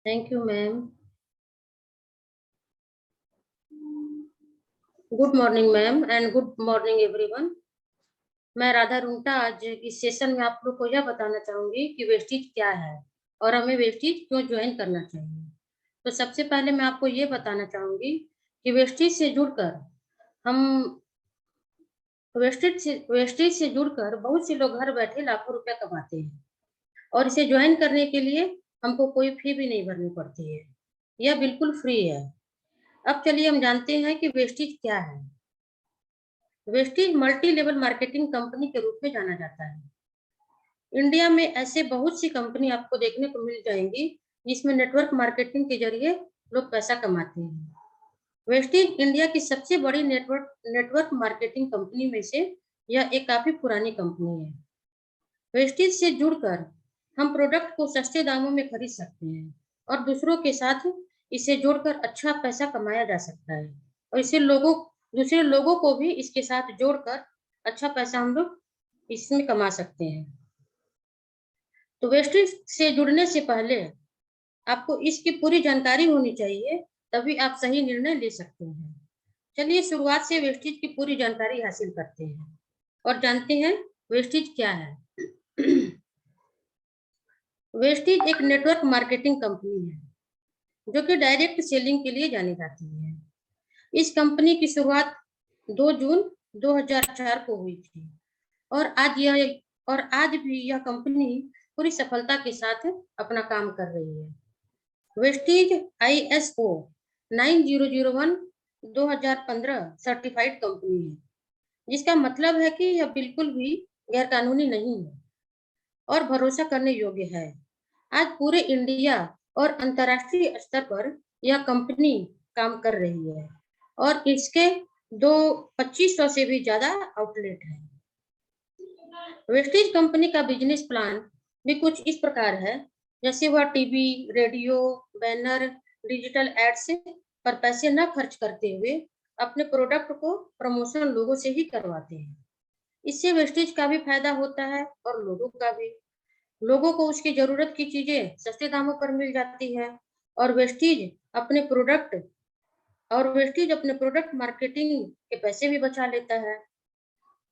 Thank you ma'am. Good morning ma'am and good morning everyone. मैं राधा रुंगटा आज इस session में आप लोग को यह बताना चाहूंगी कि वेस्टीज क्या है और हमें वेस्टीज क्यों ज्वाइन करना चाहिए। तो सबसे पहले मैं आपको ये बताना चाहूंगी कि वेस्टीज से जुड़कर हम वेस्टीज से जुड़कर बहुत से लोग घर बैठे लाखों रुपया कमाते हैं और इसे ज्वाइन करने के लिए हमको कोई फी भी नहीं भरनी पड़ती है। यह बिल्कुल फ्री है। अब चलिए हम जानते हैं कि वेस्टीज क्या है। Vestige multi level marketing company के रूप में जाना जाता है। इंडिया में ऐसे बहुत सी कंपनी आपको देखने को मिल जाएंगी जिसमें नेटवर्क मार्केटिंग के जरिए लोग पैसा कमाते हैं। वेस्टीज इंडिया की सबसे बड़ी नेटवर्क मार्केटिंग कंपनी में से यह एक काफी पुरानी कंपनी है। वेस्टीज से जुड़कर हम प्रोडक्ट को सस्ते दामों में खरीद सकते हैं और दूसरों के साथ इसे जोड़कर अच्छा पैसा कमाया जा सकता है और इसे दूसरे लोगों को भी इसके साथ जोड़कर अच्छा पैसा हम लोग इसमें कमा सकते हैं। तो वेस्टीज से जुड़ने से पहले आपको इसकी पूरी जानकारी होनी चाहिए, तभी आप सही निर्णय ले सकते हैं। चलिए शुरुआत से वेस्टीज की पूरी जानकारी हासिल करते हैं और जानते हैं वेस्टीज क्या है। वेस्टीज एक नेटवर्क मार्केटिंग कंपनी है जो कि डायरेक्ट सेलिंग के लिए जानी जाती है। इस कंपनी की शुरुआत 2 जून 2004 को हुई थी और आज भी यह कंपनी पूरी सफलता के साथ अपना काम कर रही है। वेस्टीज ISO 9001 2015 सर्टिफाइड कंपनी है, जिसका मतलब है कि यह बिल्कुल भी गैरकानूनी नहीं है और भरोसा करने योग्य है। आज पूरे इंडिया और अंतर्राष्ट्रीय स्तर पर यह कंपनी काम कर रही है और इसके 2500 से भी ज्यादा आउटलेट है। वेस्टीज कंपनी का बिजनेस प्लान भी कुछ इस प्रकार है, जैसे वह TV, radio, banner, digital ads पर पैसे न खर्च करते हुए अपने प्रोडक्ट को प्रमोशन लोगों से ही करवाते हैं। इससे वेस्टीज का भी फायदा होता है और लोगों का भी। लोगों को उसकी जरूरत की चीजें सस्ते दामों पर मिल जाती है और अपने प्रोडक्ट वेस्टीज अपने प्रोडक्ट मार्केटिंग के पैसे भी बचा लेता है।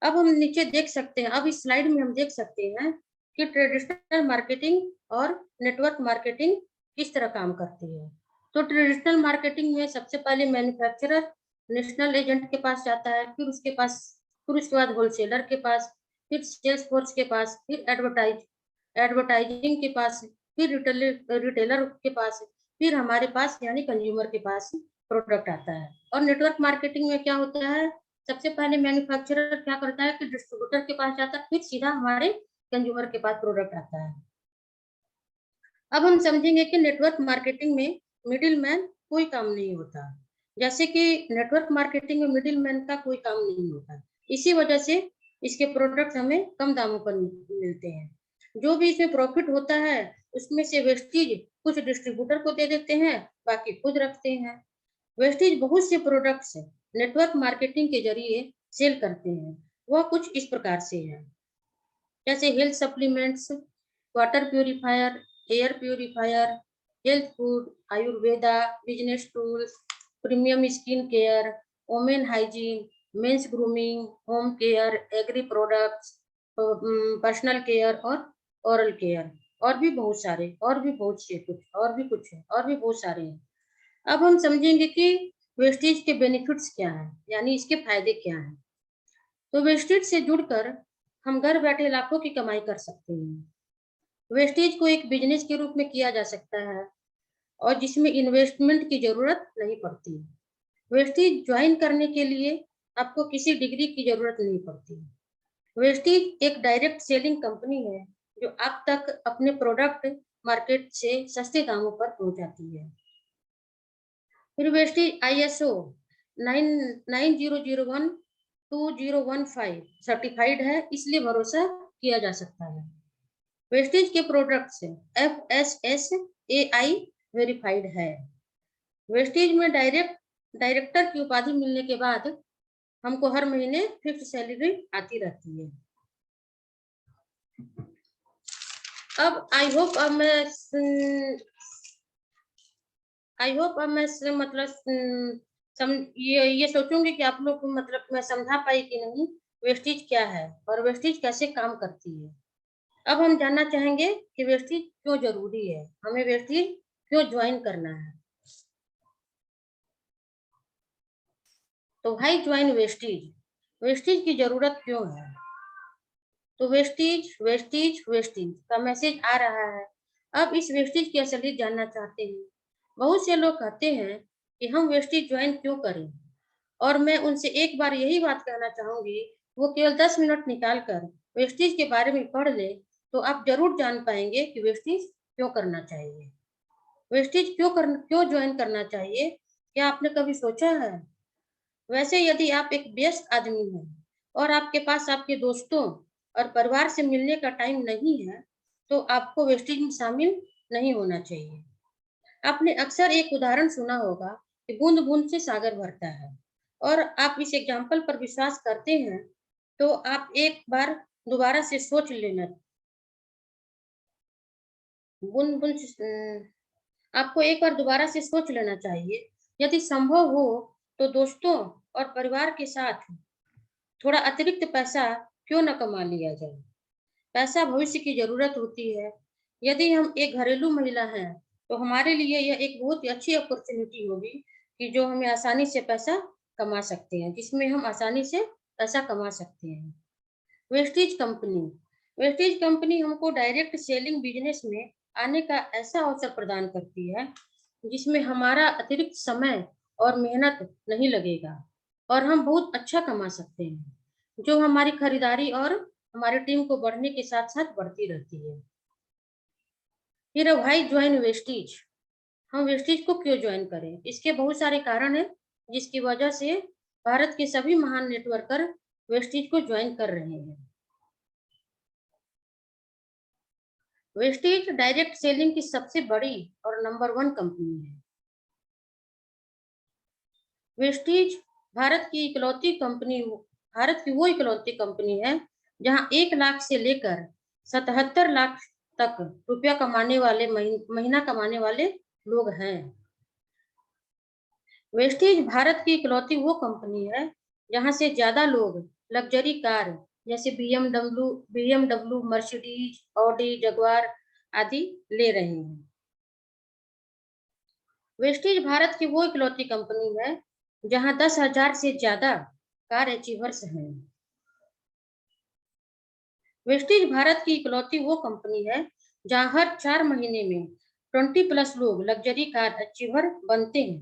अब हम नीचे देख सकते हैं, अब इस स्लाइड में हम देख सकते हैं कि ट्रेडिशनल मार्केटिंग और नेटवर्क मार्केटिंग किस तरह काम करती है। तो ट्रेडिशनल मार्केटिंग में सबसे पहले मैन्युफैक्चरर नेशनल एजेंट के पास जाता है, फिर उसके बाद होलसेलर के पास, फिर सेल्स फोर्स के पास, फिर एडवर्टाइजिंग के पास, फिर रिटेलर के पास, फिर हमारे पास यानी कंज्यूमर के पास प्रोडक्ट आता है। और नेटवर्क मार्केटिंग में क्या होता है, सबसे पहले मैन्युफैक्चरर क्या करता है कि डिस्ट्रीब्यूटर के पास जाता है, फिर सीधा हमारे कंज्यूमर के पास प्रोडक्ट आता है। अब हम समझेंगे कि नेटवर्क मार्केटिंग में मिडिल मैन कोई काम नहीं होता। जैसे कि नेटवर्क मार्केटिंग में मिडिल मैन का कोई काम नहीं होता, इसी वजह से इसके प्रोडक्ट हमें कम दामों पर मिलते हैं। जो भी इसमें प्रॉफिट होता है उसमें से वेस्टीज कुछ डिस्ट्रीब्यूटर को दे देते हैं, बाकी खुद रखते हैं। वेस्टीज बहुत से प्रोडक्ट्स नेटवर्क मार्केटिंग के जरिए सेल करते हैं। वह कुछ इस प्रकार से है, जैसे health supplements, water purifier, air purifier, health food, ayurveda, business tools, premium skin care, women hygiene, men's grooming, home care, agri products, personal care और ओरल केयर, और भी बहुत सारे, और भी बहुत से कुछ, और भी कुछ है, और भी बहुत सारे हैं। अब हम समझेंगे कि वेस्टेज के बेनिफिट्स क्या हैं, यानी इसके फायदे क्या हैं। तो वेस्टेज से जुड़कर हम घर बैठे लाखों की कमाई कर सकते हैं। वेस्टेज को एक बिजनेस के रूप में किया जा सकता है और जिसमें इन्वेस्टमेंट की जरूरत नहीं पड़ती। वेस्टेज ज्वाइन करने के लिए आपको किसी डिग्री की जरूरत नहीं पड़ती। वेस्टेज एक डायरेक्ट सेलिंग कंपनी है जो आप तक अपने प्रोडक्ट मार्केट से सस्ते दामों पर पहुंचाती है। फिर वेस्टेज ISO 9001 2015 सर्टिफाइड है, इसलिए भरोसा किया जा सकता है। वेस्टेज के प्रोडक्ट्स FSSAI वेरीफाइड है। वेस्टेज में डायरेक्टर की उपाधि मिलने के बाद हमको हर महीने फिक्स सैलरी आती रहती है। अब आई होप अब मैं आई होप अब मतलब ये सोचूंगी कि आप लोग मतलब मैं समझा पाई कि नहीं वेस्टेज क्या है और वेस्टेज कैसे काम करती है। अब हम जानना चाहेंगे कि वेस्टेज क्यों जरूरी है, हमें वेस्टेज क्यों ज्वाइन करना है। तो भाई ज्वाइन वेस्टेज, वेस्टेज की जरूरत क्यों है। तो वेस्टेज वेस्टेज वेस्टेज का मैसेज आ रहा है। अब इस वेस्टेज की असलियत जानना चाहते हैं। बहुत से लोग कहते हैं कि हम वेस्टेज ज्वाइन क्यों करें, और मैं उनसे एक बार यही बात कहना चाहूंगी, वो केवल 10 मिनट निकाल कर वेस्टेज के बारे में पढ़ ले तो आप जरूर जान पाएंगे कि वेस्टेज क्यों करना चाहिए। वेस्टेज क्यों ज्वाइन करना चाहिए, क्या आपने कभी सोचा है। वैसे यदि आप एक व्यस्त आदमी हैं और आपके पास आपके दोस्तों और परिवार से मिलने का टाइम नहीं है, तो आपको वेस्टेज में शामिल नहीं होना चाहिए। आपने अक्सर एक उदाहरण सुना होगा कि बूंद बूंद से सागर भरता है, और आप इस एग्जाम्पल पर विश्वास करते हैं, तो आप एक बार दोबारा से सोच लेना। बूंद बूंद आपको एक बार दोबारा से सोच लेना चाहिए। यदि संभव हो तो दोस्तों और परिवार के साथ थोड़ा अतिरिक्त पैसा क्यों न कमा लिया जाए। पैसा भविष्य की जरूरत होती है। यदि हम एक घरेलू महिला हैं तो हमारे लिए यह एक बहुत ही अच्छी अपॉर्चुनिटी होगी कि जो हमें आसानी से पैसा कमा सकते हैं, जिसमें हम आसानी से पैसा कमा सकते हैं। वेस्टेज कंपनी, वेस्टेज कंपनी हमको डायरेक्ट सेलिंग बिजनेस में आने का ऐसा अवसर प्रदान करती है जिसमें हमारा अतिरिक्त समय और मेहनत नहीं लगेगा, और हम बहुत अच्छा कमा सकते हैं, जो हमारी खरीदारी और हमारी टीम को बढ़ने के साथ साथ बढ़ती रहती है। फिर व्हाई ज्वाइन वेस्टेज, हम वेस्टेज को क्यों ज्वाइन करें। इसके बहुत सारे कारण हैं जिसकी वजह से भारत के सभी महान नेटवर्कर वेस्टेज को ज्वाइन कर रहे हैं। वेस्टेज डायरेक्ट सेलिंग की सबसे बड़ी और नंबर 1 कंपनी है। वेस्टेज भारत की वो इकलौती कंपनी है जहां 1 लाख से लेकर 77 लाख तक रुपया कमाने वाले महीना कमाने वाले लोग हैं। वेस्टेज भारत की इकलौती वो कंपनी है जहां से ज्यादा लोग लग्जरी कार जैसे बीएमडब्ल्यू, मर्सिडीज, ऑडी, जगुआर आदि ले रहे हैं। वेस्टेज भारत की वो इकलौती कंपनी है जहां 10,000 से ज्यादा कार अचीवर्स हैं। वेस्टेज भारत की इकलौती वो कंपनी है जहां हर 4 महीने में 20+ लोग लग्जरी कार अचीवर बनते हैं।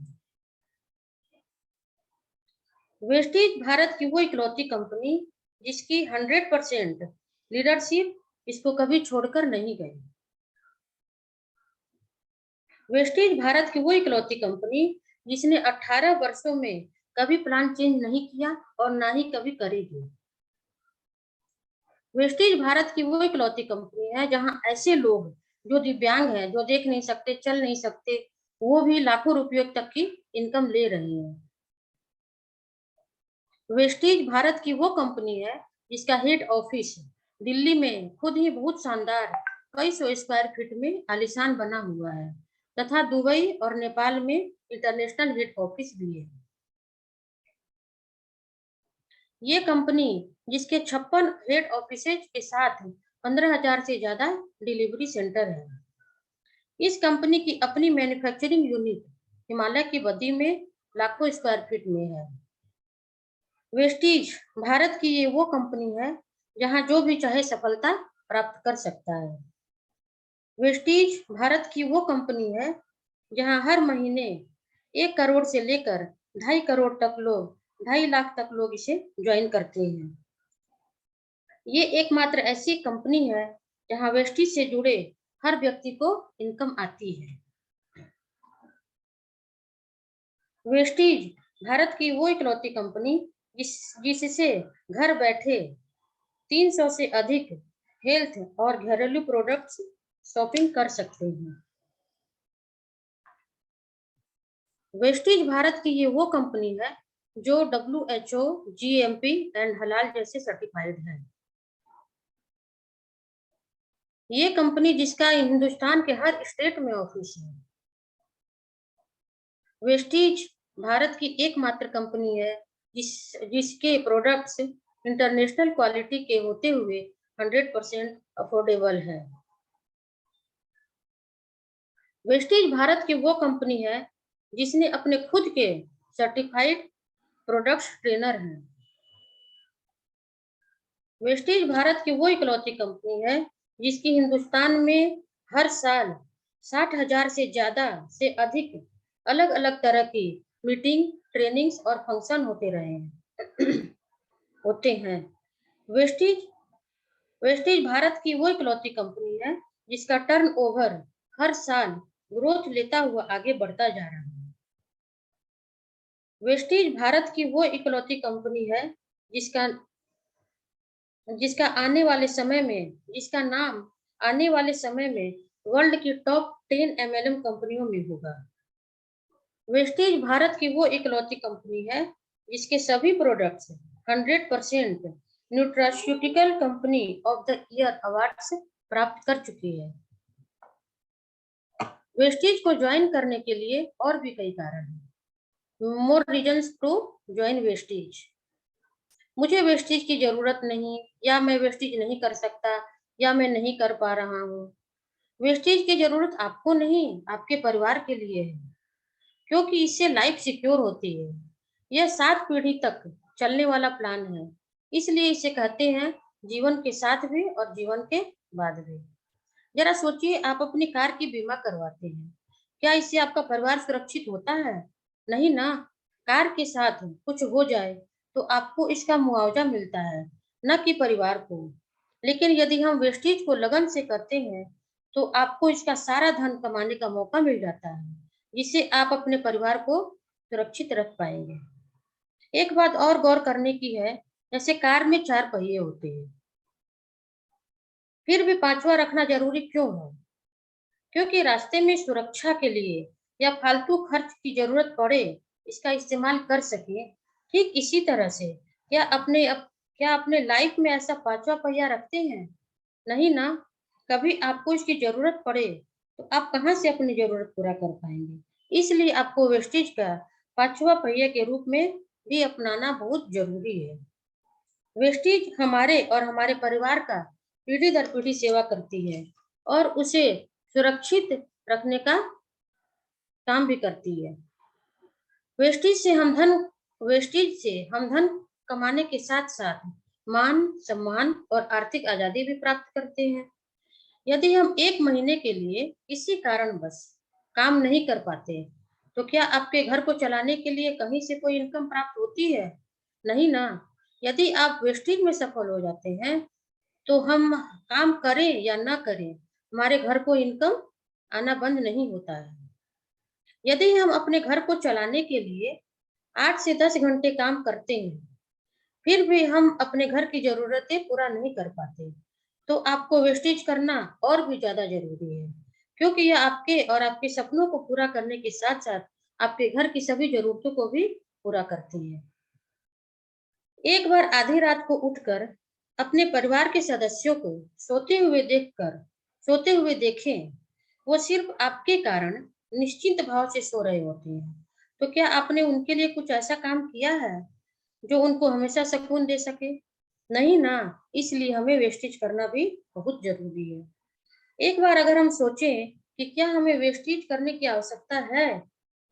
वेस्टेज भारत की वो इकलौती कंपनी जिसकी 100% लीडरशिप इसको कभी छोड़कर नहीं गई। वेस्टेज भारत की वो इकलौती कंपनी जिसने 18 वर्षों में कभी प्लान चेंज नहीं किया और ना ही कभी करेगी। वेस्टेज भारत की वो इकलौती कंपनी है जहां ऐसे लोग जो दिव्यांग हैं, जो देख नहीं सकते, चल नहीं सकते, वो भी लाखों रुपयों तक की इनकम ले रहे हैं। वेस्टेज भारत की वो कंपनी है जिसका हेड ऑफिस दिल्ली में खुद ही बहुत शानदार कई सौ स्क्वायर फीट में आलीशान बना हुआ है, तथा दुबई और नेपाल में इंटरनेशनल हेड ऑफिस भी है। ये कंपनी जिसके 56 हेड ऑफिस के साथ 15,000 से ज्यादा डिलीवरी सेंटर है। इस कंपनी की अपनी मैन्युफैक्चरिंग यूनिट हिमालय की बद्दी में लाखों स्क्वायर फीट में है। वेस्टीज भारत की ये वो कंपनी है जहां जो भी चाहे सफलता प्राप्त कर सकता है। वेस्टीज भारत की वो कंपनी है जहां हर महीने 1 करोड़ से लेकर 2.5 करोड़ तक लोग 2.5 लाख तक लोग इसे ज्वाइन करते हैं। ये एकमात्र ऐसी कंपनी है जहां वेस्टीज से जुड़े हर व्यक्ति को इनकम आती है। वेस्टीज भारत की वो इकलौती कंपनी जिससे घर बैठे 300 से अधिक हेल्थ और घरेलू प्रोडक्ट्स शॉपिंग कर सकते हैं। वेस्टीज भारत की ये वो कंपनी है जो WHO, GMP एंड हलाल जैसे सर्टिफाइड है। ये कंपनी जिसका हिंदुस्तान के हर स्टेट में ऑफिस है। वेस्टीज भारत की एकमात्र कंपनी है जिसके प्रोडक्ट्स इंटरनेशनल क्वालिटी के होते हुए 100% अफोर्डेबल है। वेस्टीज भारत की वो कंपनी है जिसने अपने खुद के सर्टिफाइड प्रोडक्ट्स ट्रेनर हैं। वेस्टीज भारत की वो इकलौती कंपनी है जिसकी हिंदुस्तान में हर साल 60,000 से ज्यादा से अधिक अलग अलग तरह की मीटिंग, ट्रेनिंग्स और फंक्शन होते रहे हैं होते हैं। वेस्टीज वेस्टीज भारत की वो इकलौती कंपनी है जिसका टर्नओवर हर साल ग्रोथ लेता हुआ आगे बढ़ता जा रहा है। वेस्टीज भारत की वो इकलौती कंपनी है जिसका जिसका आने वाले समय में जिसका नाम आने वाले समय में वर्ल्ड की टॉप 10 एमएलएम कंपनियों में होगा। वेस्टीज भारत की वो इकलौती कंपनी है जिसके सभी products 100% nutraceutical company of the year awards प्राप्त कर चुकी है। वेस्टीज को ज्वाइन करने के लिए और भी कई कारण हैं। मोर रीजंस टू ज्वाइन वेस्टीज। मुझे वेस्टीज की जरूरत नहीं, या मैं वेस्टीज नहीं कर सकता, या मैं नहीं कर पा रहा हूँ। वेस्टीज की जरूरत आपको नहीं, आपके परिवार के लिए है, क्योंकि इससे लाइफ सिक्योर होती है। यह 7 पीढ़ी तक चलने वाला प्लान है, इसलिए इसे कहते हैं जीवन के साथ भी और जीवन के बाद भी। जरा सोचिए, आप अपनी कार की बीमा करवाते हैं, क्या इससे आपका परिवार सुरक्षित होता है? नहीं ना। कार के साथ कुछ हो जाए तो आपको इसका मुआवजा मिलता है, न कि परिवार को। लेकिन यदि हम वेस्टेज को लगन से करते हैं तो आपको इसका सारा धन कमाने का मौका मिल जाता है, जिससे आप अपने परिवार को सुरक्षित रख पाएंगे। एक बात और गौर करने की है, जैसे कार में 4 पहिए होते हैं, फिर भी पांचवा रखना जरूरी क्यों है? क्योंकि रास्ते में सुरक्षा के लिए या फालतू खर्च की जरूरत पड़े, इसका इस्तेमाल कर सके। ठीक इसी तरह से क्या अपने लाइफ में ऐसा पांचवा पहिया रखते हैं? नहीं ना। कभी आपको इसकी जरूरत पड़े तो आप कहाँ से अपनी जरूरत पूरा कर पाएंगे? इसलिए आपको वेस्टेज का पांचवा पहिया के रूप में भी अपनाना बहुत जरूरी है। वेस्टेज हमारे और हमारे परिवार का पीढ़ी दर पीढ़ी सेवा करती है और उसे सुरक्षित रखने का काम भी करती है। वेस्टेज से हम धन वेस्टेज से हम धन कमाने के साथ साथ मान, सम्मान और आर्थिक आजादी भी प्राप्त करते हैं। यदि हम 1 महीने के लिए किसी कारणवश काम नहीं कर पाते, तो क्या आपके घर को चलाने के लिए कहीं से कोई इनकम प्राप्त होती है? नहीं ना। यदि आप वेस्टेज में सफल हो जाते हैं, तो हम काम करें या ना करें, हमारे घर को इनकम आना बंद नहीं होता है। यदि हम अपने घर को चलाने के लिए 8 से 10 घंटे काम करते हैं, फिर भी हम अपने घर की जरूरतें पूरा नहीं कर पाते, तो आपको वेस्टेज करना और भी ज्यादा जरूरी है, क्योंकि यह आपके और आपके सपनों को पूरा करने के साथ साथ आपके घर की सभी जरूरतों को भी पूरा करती है। एक बार आधी रात को उठकर अपने परिवार के सदस्यों को सोते हुए देखें, वो सिर्फ आपके कारण निश्चिंत भाव से सो रहे होते हैं। तो क्या आपने उनके लिए कुछ ऐसा काम किया है जो उनको हमेशा सुकून दे सके? नहीं ना। इसलिए हमें वेस्टेज करना भी बहुत जरूरी है। एक बार अगर हम सोचें कि क्या हमें वेस्टेज करने की आवश्यकता है,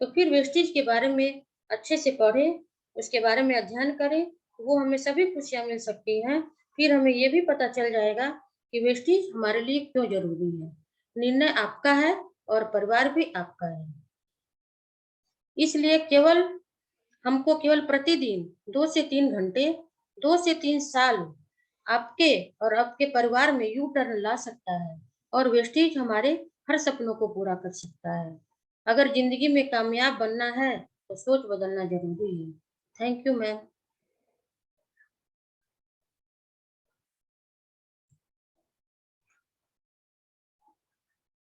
तो फिर वेस्टेज के बारे में अच्छे से पढ़ें, उसके बारे में अध्ययन करें, वो हमें सभी खुशियाँ मिल सकती हैं। फिर हमें ये भी पता चल जाएगा कि वेस्टेज हमारे लिए क्यों जरूरी है। निर्णय आपका है और परिवार भी आपका है। इसलिए हमको केवल प्रतिदिन 2 से 3 घंटे, 2 से 3 साल आपके और आपके परिवार में यू टर्न ला सकता है और वेस्टेज हमारे हर सपनों को पूरा कर सकता है। अगर जिंदगी में कामयाब बनना है तो सोच बदलना जरूरी है। Thank you ma'am.